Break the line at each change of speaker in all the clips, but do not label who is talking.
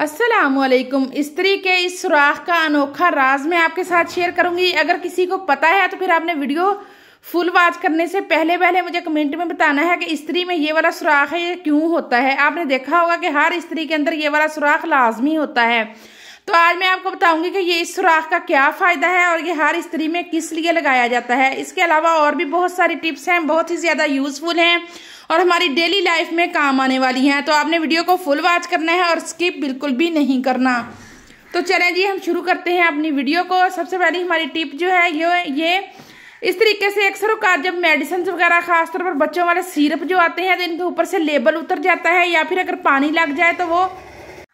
अस्सलामुअलैकुम। स्त्री के इस सुराख का अनोखा राज मैं आपके साथ शेयर करूंगी। अगर किसी को पता है तो फिर आपने वीडियो फुल वॉच करने से पहले मुझे कमेंट में बताना है कि स्त्री में ये वाला सुराख है, ये क्यों होता है। आपने देखा होगा कि हर स्त्री के अंदर ये वाला सुराख लाजमी होता है। तो आज मैं आपको बताऊंगी कि ये इस सुराख का क्या फायदा है और ये हर स्त्री में किस लिए लगाया जाता है। इसके अलावा और भी बहुत सारी टिप्स हैं, बहुत ही ज्यादा यूजफुल हैं और हमारी डेली लाइफ में काम आने वाली हैं। तो आपने वीडियो को फुल वॉच करना है और स्किप बिल्कुल भी नहीं करना। तो चलें जी, हम शुरू करते हैं अपनी वीडियो को। सबसे पहले हमारी टिप जो है ये इस तरीके से अक्सर औकात जब मेडिसिन वगैरह खासतौर पर बच्चों वाले सिरप जो आते हैं तो इनके ऊपर से लेबल उतर जाता है, या फिर अगर पानी लग जाए तो वो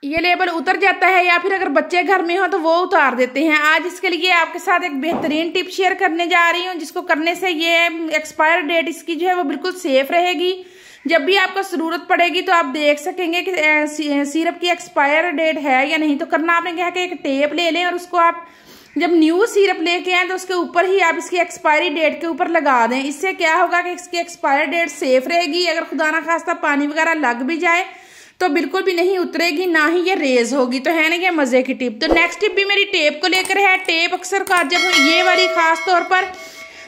ये लेबल उतर जाता है, या फिर अगर बच्चे घर में हो तो वो उतार देते हैं। आज इसके लिए आपके साथ एक बेहतरीन टिप शेयर करने जा रही हूँ, जिसको करने से ये एक्सपायर डेट इसकी जो है वो बिल्कुल सेफ रहेगी। जब भी आपको जरूरत पड़ेगी तो आप देख सकेंगे कि सिरप की एक्सपायर डेट है या नहीं। तो करना आपने क्या है कि एक टेप ले लें और उसको आप जब न्यू सिरप लेके आए तो उसके ऊपर ही आप इसकी एक्सपायरी डेट के ऊपर लगा दें। इससे क्या होगा कि इसकी एक्सपायर डेट सेफ रहेगी। अगर खुदा ना खास्ता पानी वगैरह लग भी जाए तो बिल्कुल भी नहीं उतरेगी, ना ही ये रेज होगी। तो है ना ये मजे की टिप। तो नेक्स्ट टिप भी मेरी टेप को लेकर है। टेप अक्सर का जब ये वाली खास तौर पर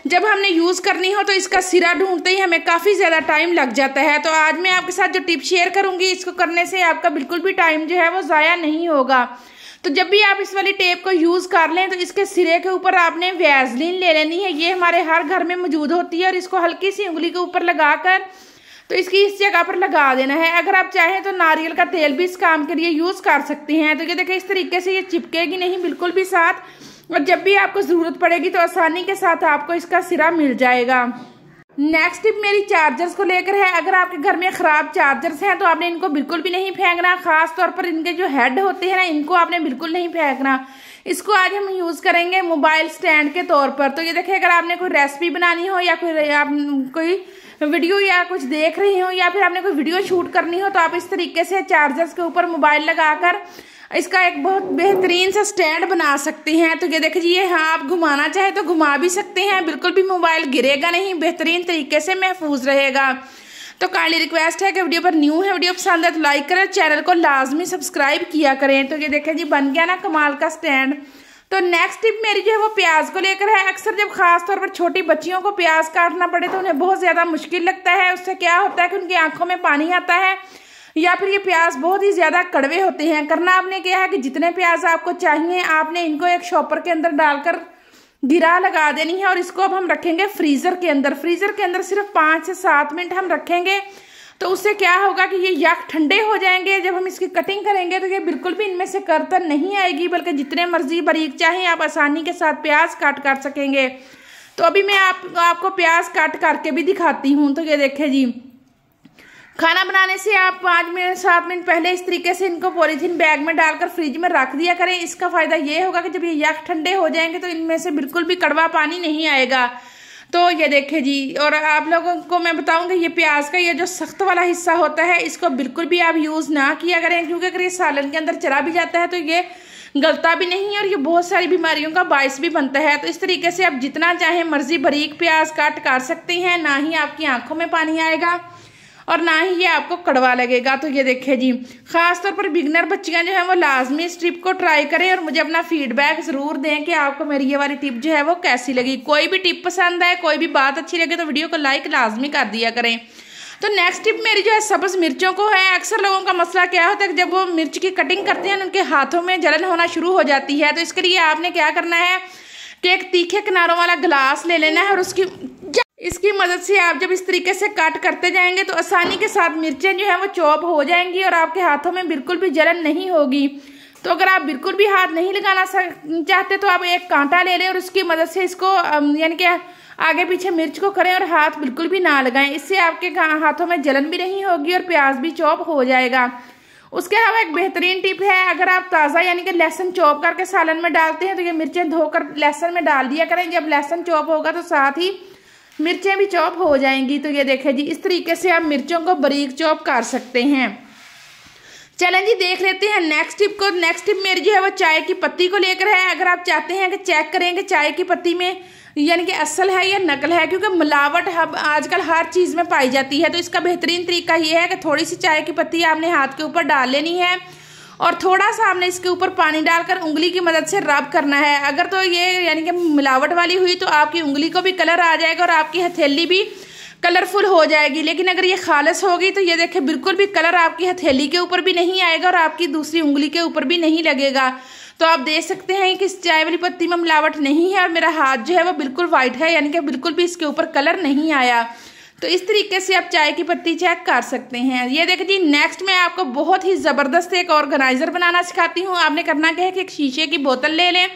जब हमने यूज करनी हो तो इसका सिरा ढूंढते ही हमें काफी ज्यादा टाइम लग जाता है। तो आज मैं आपके साथ जो टिप शेयर करूंगी, इसको करने से आपका बिल्कुल भी टाइम जो है वो जाया नहीं होगा। तो जब भी आप इस वाली टेप को यूज कर लें तो इसके सिरे के ऊपर आपने वैसलीन ले लेनी है। ये हमारे हर घर में मौजूद होती है और इसको हल्की सी उंगली के ऊपर लगाकर तो इसकी इस जगह पर लगा देना है। अगर आप चाहें तो नारियल का तेल भी इस काम के लिए यूज कर सकती हैं। तो ये देखिए इस तरीके से ये चिपकेगी नहीं बिल्कुल भी साथ, और जब भी आपको जरूरत पड़ेगी तो आसानी के साथ आपको इसका सिरा मिल जाएगा। नेक्स्ट टिप मेरी चार्जर्स को लेकर है। अगर आपके घर में खराब चार्जर्स हैं तो आपने इनको बिल्कुल भी नहीं फेंकना। खास तौर पर इनके जो हेड होते हैं ना, इनको आपने बिल्कुल नहीं फेंकना। इसको आज हम यूज करेंगे मोबाइल स्टैंड के तौर पर। तो ये देखिए, अगर आपने कोई रेसिपी बनानी हो या फिर आप कोई वीडियो या कुछ देख रही हो या फिर आपने कोई वीडियो शूट करनी हो तो आप इस तरीके से चार्जर्स के ऊपर मोबाइल लगाकर इसका एक बहुत बेहतरीन सा स्टैंड बना सकती हैं। तो ये देखिए जी, ये हाँ आप घुमाना चाहे तो घुमा भी सकते हैं, बिल्कुल भी मोबाइल गिरेगा नहीं, बेहतरीन तरीके से महफूज रहेगा। तो काइंडली रिक्वेस्ट है कि वीडियो पर न्यू है, वीडियो पसंद है तो लाइक करें, चैनल को लाजमी सब्सक्राइब किया करें। तो ये देखिए जी, बन गया ना कमाल का स्टैंड। तो नेक्स्ट टिप मेरी जो है वो प्याज को लेकर है। अक्सर जब खास तौर पर छोटी बच्चियों को प्याज काटना पड़े तो उन्हें बहुत ज्यादा मुश्किल लगता है। उससे क्या होता है कि उनकी आंखों में पानी आता है या फिर ये प्याज बहुत ही ज्यादा कड़वे होते हैं। करना आपने क्या है कि जितने प्याज आपको चाहिए आपने इनको एक शॉपर के अंदर डालकर गिरा लगा देनी है और इसको अब हम रखेंगे फ्रीजर के अंदर। फ्रीजर के अंदर सिर्फ 5 से 7 मिनट हम रखेंगे। तो उससे क्या होगा कि ये यक ठंडे हो जाएंगे। जब हम इसकी कटिंग करेंगे तो ये बिल्कुल भी इनमें से करतन नहीं आएगी, बल्कि जितने मर्जी बारीक चाहें आप आसानी के साथ प्याज काट कर सकेंगे। तो अभी मैं आपको प्याज काट करके भी दिखाती हूँ। तो ये देखे जी, खाना बनाने से आप 5-7 मिनट पहले इस तरीके से इनको पॉलीथीन बैग में डालकर फ्रिज में रख दिया करें। इसका फायदा ये होगा कि जब ये यक ठंडे हो जाएंगे तो इनमें से बिल्कुल भी कड़वा पानी नहीं आएगा। तो ये देखे जी, और आप लोगों को मैं बताऊंगी ये प्याज का ये जो सख्त वाला हिस्सा होता है इसको बिल्कुल भी आप यूज ना किया करें, क्योंकि अगर ये सालन के अंदर चला भी जाता है तो ये गलता भी नहीं और ये बहुत सारी बीमारियों का बायस भी बनता है। तो इस तरीके से आप जितना चाहे मर्जी बारीक प्याज काट कर सकते हैं, ना ही आपकी आंखों में पानी आएगा और ना ही ये आपको कड़वा लगेगा। तो ये देखिए जी, खासतौर पर बिगनर बच्चियां जो है वो लाजमी इस टिप को ट्राई करें और मुझे अपना फीडबैक जरूर दें कि आपको मेरी ये वाली टिप जो है वो कैसी लगी। कोई भी टिप पसंद आए, कोई भी बात अच्छी लगे तो वीडियो को लाइक लाजमी कर दिया करें। तो नेक्स्ट टिप मेरी जो है सब्ज मिर्चों को है। अक्सर लोगों का मसला क्या होता है कि जब वो मिर्च की कटिंग करते हैं उनके हाथों में जलन होना शुरू हो जाती है। तो इसके लिए आपने क्या करना है कि एक तीखे किनारों वाला गिलास ले लेना है और इसकी मदद से आप जब इस तरीके से कट करते जाएंगे तो आसानी के साथ मिर्चें जो है वो चॉप हो जाएंगी और आपके हाथों में बिल्कुल भी जलन नहीं होगी। तो अगर आप बिल्कुल भी हाथ नहीं लगाना चाहते तो आप एक कांटा ले लें और उसकी मदद से इसको यानी कि आगे पीछे मिर्च को करें और हाथ बिल्कुल भी ना लगाएं। इससे आपके हाथों में जलन भी नहीं होगी और प्याज भी चॉप हो जाएगा। उसके अलावा एक बेहतरीन टिप है, अगर आप ताज़ा यानी कि लहसुन चॉप करके सालन में डालते हैं तो ये मिर्चें धोकर लहसुन में डाल दिया करें। जब लहसुन चॉप होगा तो साथ ही मिर्चें भी चॉप हो जाएंगी। तो ये देखें जी, इस तरीके से आप मिर्चों को बारीक चॉप कर सकते हैं। चलें जी, देख लेते हैं नेक्स्ट टिप को। नेक्स्ट टिप मेरी जो है वो चाय की पत्ती को लेकर है। अगर आप चाहते हैं कि चेक करें कि चाय की पत्ती में यानी कि असल है या नकल है, क्योंकि मिलावट आजकल हर चीज़ में पाई जाती है, तो इसका बेहतरीन तरीका ये है कि थोड़ी सी चाय की पत्ती आपने हाथ के ऊपर डाल लेनी है और थोड़ा सा आपने इसके ऊपर पानी डालकर उंगली की मदद से रब करना है। अगर तो ये यानी कि मिलावट वाली हुई तो आपकी उंगली को भी कलर आ जाएगा और आपकी हथेली भी कलरफुल हो जाएगी। लेकिन अगर ये खालिस होगी तो ये देखें बिल्कुल भी कलर आपकी हथेली के ऊपर भी नहीं आएगा और आपकी दूसरी उंगली के ऊपर भी नहीं लगेगा। तो आप देख सकते हैं कि इस चाय वाली पत्ती में मिलावट नहीं है और मेरा हाथ जो है वो बिल्कुल वाइट है, यानी कि बिल्कुल भी इसके ऊपर कलर नहीं आया। तो इस तरीके से आप चाय की पत्ती चेक कर सकते हैं। ये देखिए जी, नेक्स्ट मैं आपको बहुत ही ज़बरदस्त एक ऑर्गेनाइजर बनाना सिखाती हूँ। आपने करना क्या है कि एक शीशे की बोतल ले लें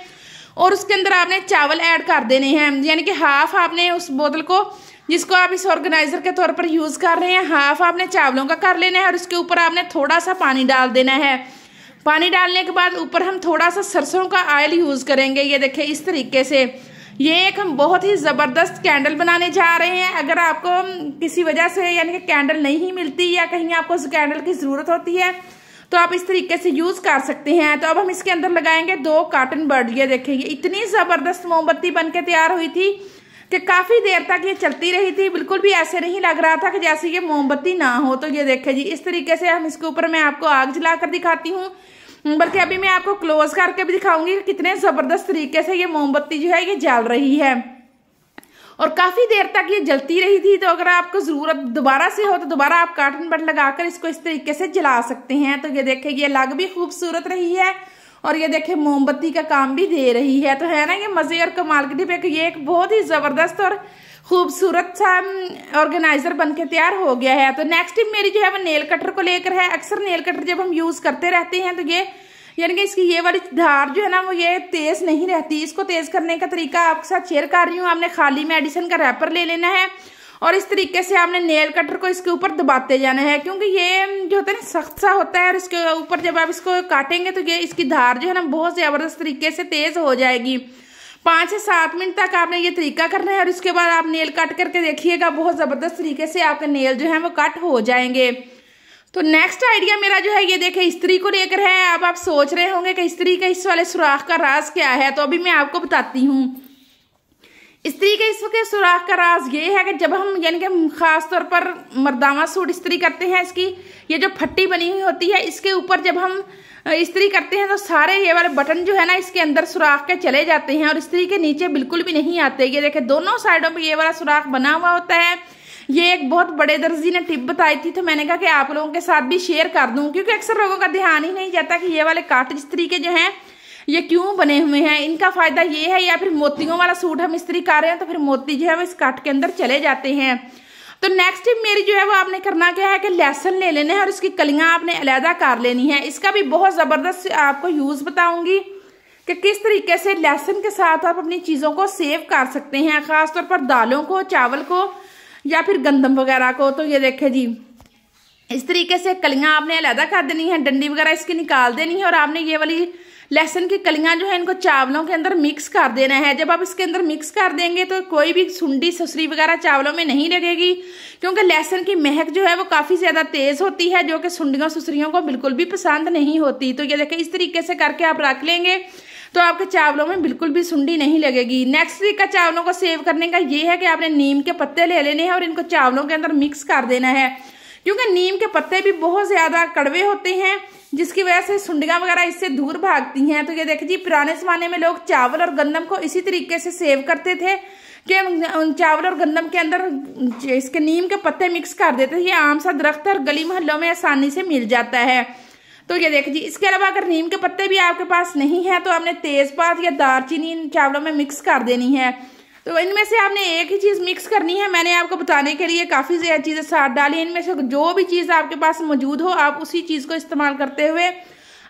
और उसके अंदर आपने चावल ऐड कर देने हैं, यानी कि हाफ आपने उस बोतल को जिसको आप इस ऑर्गेनाइजर के तौर पर यूज़ कर रहे हैं, हाफ आपने चावलों का कर लेना है और उसके ऊपर आपने थोड़ा सा पानी डाल देना है। पानी डालने के बाद ऊपर हम थोड़ा सा सरसों का ऑयल यूज़ करेंगे। ये देखिए इस तरीके से ये एक हम बहुत ही ज़बरदस्त कैंडल बनाने जा रहे हैं। अगर आपको किसी वजह से यानी कि कैंडल नहीं मिलती या कहीं आपको उस कैंडल की ज़रूरत होती है तो आप इस तरीके से यूज़ कर सकते हैं। तो अब हम इसके अंदर लगाएंगे 2 कॉटन बड। ये देखिए ये इतनी ज़बरदस्त मोमबत्ती बन के तैयार हुई थी कि काफ़ी देर तक ये चलती रही थी। बिल्कुल भी ऐसे नहीं लग रहा था कि जैसे ये मोमबत्ती ना हो। तो ये देखिए जी, इस तरीके से हम इसके ऊपर मैं आपको आग जलाकर दिखाती हूँ, बल्कि अभी मैं आपको क्लोज करके भी दिखाऊंगी कि कितने ज़बरदस्त तरीके से ये मोमबत्ती जो है ये जल रही है और काफ़ी देर तक ये जलती रही थी। तो अगर आपको ज़रूरत दोबारा से हो तो दोबारा आप कॉटन बड लगाकर इसको इस तरीके से जला सकते हैं। तो ये देखिए ये लग भी खूबसूरत रही है और ये देखिए मोमबत्ती का काम भी दे रही है। तो है ना ये मज़े और कमाल की टिप। ये एक बहुत ही ज़बरदस्त और खूबसूरत सा ऑर्गेनाइजर बनके तैयार हो गया है। तो नेक्स्ट टिप मेरी जो है वो नेल कटर को लेकर है। अक्सर नेल कटर जब हम यूज़ करते रहते हैं तो ये यानी कि इसकी ये वाली धार जो है ना वो ये तेज़ नहीं रहती। इसको तेज़ करने का तरीका आपके साथ शेयर कर रही हूँ। आपने खाली में एडिसन का रैपर ले लेना है और इस तरीके से आपने नेल कटर को इसके ऊपर दबाते जाना है, क्योंकि ये जो होता है ना सख्त सा होता है और इसके ऊपर जब आप इसको काटेंगे तो ये इसकी धार जो है ना बहुत ज़बरदस्त तरीके से तेज़ हो जाएगी। 5 से 7 मिनट तक आपने ये तरीका करना है और इसके बाद आप नेल कट करके देखिएगा, बहुत ज़बरदस्त तरीके से आपके नेल जो है वो कट हो जाएंगे। तो नेक्स्ट आइडिया मेरा जो है ये देखें इस्त्री को लेकर है। अब आप सोच रहे होंगे कि इस्त्री के इस वाले सुराख का राज क्या है, तो अभी मैं आपको बताती हूँ। इस्त्री के इस वक्त सुराख का राज ये है कि जब हम यानी कि खास तौर पर मर्दाना सूट इस्त्री करते हैं, इसकी ये जो फट्टी बनी हुई होती है इसके ऊपर जब हम इस्त्री करते हैं तो सारे ये वाले बटन जो है ना इसके अंदर सुराख के चले जाते हैं और इस्त्री के नीचे बिल्कुल भी नहीं आते। ये देखें दोनों साइडों पे ये वाला सुराख बना हुआ होता है। ये एक बहुत बड़े दर्जी ने टिप बताई थी, तो मैंने कहा कि आप लोगों के साथ भी शेयर कर दूं, क्योंकि अक्सर लोगों का ध्यान ही नहीं जाता कि ये वाले काट इस्त्री के जो हैं ये क्यों बने हुए हैं। इनका फायदा ये है, या फिर मोतियों वाला सूट हम इस्त्री कर रहे हैं तो फिर मोती जो है वो इस काट के अंदर चले जाते हैं। तो नेक्स्ट टिप मेरी जो है वो आपने करना क्या है कि लहसुन ले लेना है और इसकी कलियां आपने अलहदा कर लेनी है। इसका भी बहुत ज़बरदस्त आपको यूज़ बताऊंगी कि किस तरीके से लहसुन के साथ आप अपनी चीज़ों को सेव कर सकते हैं, ख़ासतौर पर दालों को, चावल को या फिर गंदम वगैरह को। तो ये देखें जी, इस तरीके से कलियां आपने अलहदा कर देनी है, डंडी वगैरह इसकी निकाल देनी है और आपने ये वाली लहसुन की कलियां जो है इनको चावलों के अंदर मिक्स कर देना है। जब आप इसके अंदर मिक्स कर देंगे तो कोई भी सुंडी सुसरी वगैरह चावलों में नहीं लगेगी, क्योंकि लहसुन की महक जो है वो काफ़ी ज़्यादा तेज़ होती है, जो कि सुंडियों सुसरियों को बिल्कुल भी पसंद नहीं होती। तो ये देखें इस तरीके से करके आप रख लेंगे तो आपके चावलों में बिल्कुल भी सुंडी नहीं लगेगी। नेक्स्ट तरीका चावलों को सेव करने का ये है कि आपने नीम के पत्ते ले लेने हैं और इनको चावलों के अंदर मिक्स कर देना है, क्योंकि नीम के पत्ते भी बहुत ज़्यादा कड़वे होते हैं जिसकी वजह से सुंडियाँ वगैरह इससे दूर भागती हैं। तो ये देखिए जी, पुराने ज़माने में लोग चावल और गंदम को इसी तरीके से सेव करते थे कि चावल और गंदम के अंदर इसके नीम के पत्ते मिक्स कर देते थे। ये आम सा दरख्त और गली मोहल्लों में आसानी से मिल जाता है। तो ये देखिए जी, इसके अलावा अगर नीम के पत्ते भी आपके पास नहीं है तो आपने तेज़पात या दालचीनी इन चावलों में मिक्स कर देनी है। तो इनमें से आपने एक ही चीज़ मिक्स करनी है। मैंने आपको बताने के लिए काफ़ी ज़्यादा चीज़ें साथ डाली। इनमें से जो भी चीज़ आपके पास मौजूद हो आप उसी चीज़ को इस्तेमाल करते हुए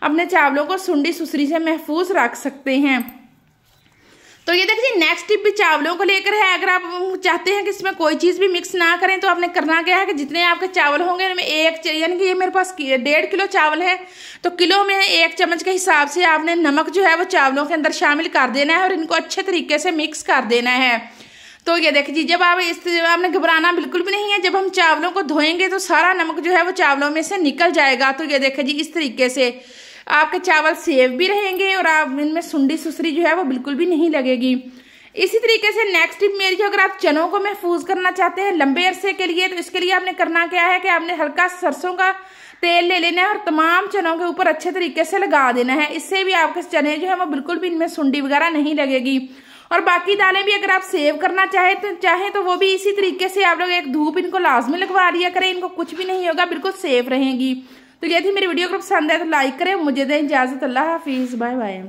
अपने चावलों को सुंडी सुसरी से महफूज रख सकते हैं। तो ये देखिए नेक्स्ट टिप भी चावलों को लेकर है। अगर आप चाहते हैं कि इसमें कोई चीज़ भी मिक्स ना करें तो आपने करना क्या है कि जितने आपके चावल होंगे उनमें एक, यानी कि ये मेरे पास 1.5 किलो चावल है तो किलो में 1 चम्मच के हिसाब से आपने नमक जो है वो चावलों के अंदर शामिल कर देना है और इनको अच्छे तरीके से मिक्स कर देना है। तो ये देखिए जी, जब आप आपने घबराना बिल्कुल भी नहीं है। जब हम चावलों को धोएंगे तो सारा नमक जो है वो चावलों में से निकल जाएगा। तो ये देखिए जी, इस तरीके से आपके चावल सेव भी रहेंगे और आप इनमें सुंडी सुसरी जो है वो बिल्कुल भी नहीं लगेगी। इसी तरीके से नेक्स्ट टिप मेरी जो, अगर आप चनों को महफूज करना चाहते हैं लंबे अरसे के लिए, तो इसके लिए आपने करना क्या है कि आपने हल्का सरसों का तेल ले लेना है और तमाम चनों के ऊपर अच्छे तरीके से लगा देना है। इससे भी आपके चने जो है वो बिल्कुल भी इनमें सुंडी वगैरह नहीं लगेगी। और बाकी दालें भी अगर आप सेव करना चाहें तो वो भी इसी तरीके से आप लोग एक धूप इनको लाजमी लगवा दिया करें, इनको कुछ भी नहीं होगा, बिल्कुल सेफ रहेंगी। तो ये थी मेरी वीडियो, अगर पसंद है तो लाइक करें। मुझे दें इजाजत, अल्लाह हाफिज, बाय बाय।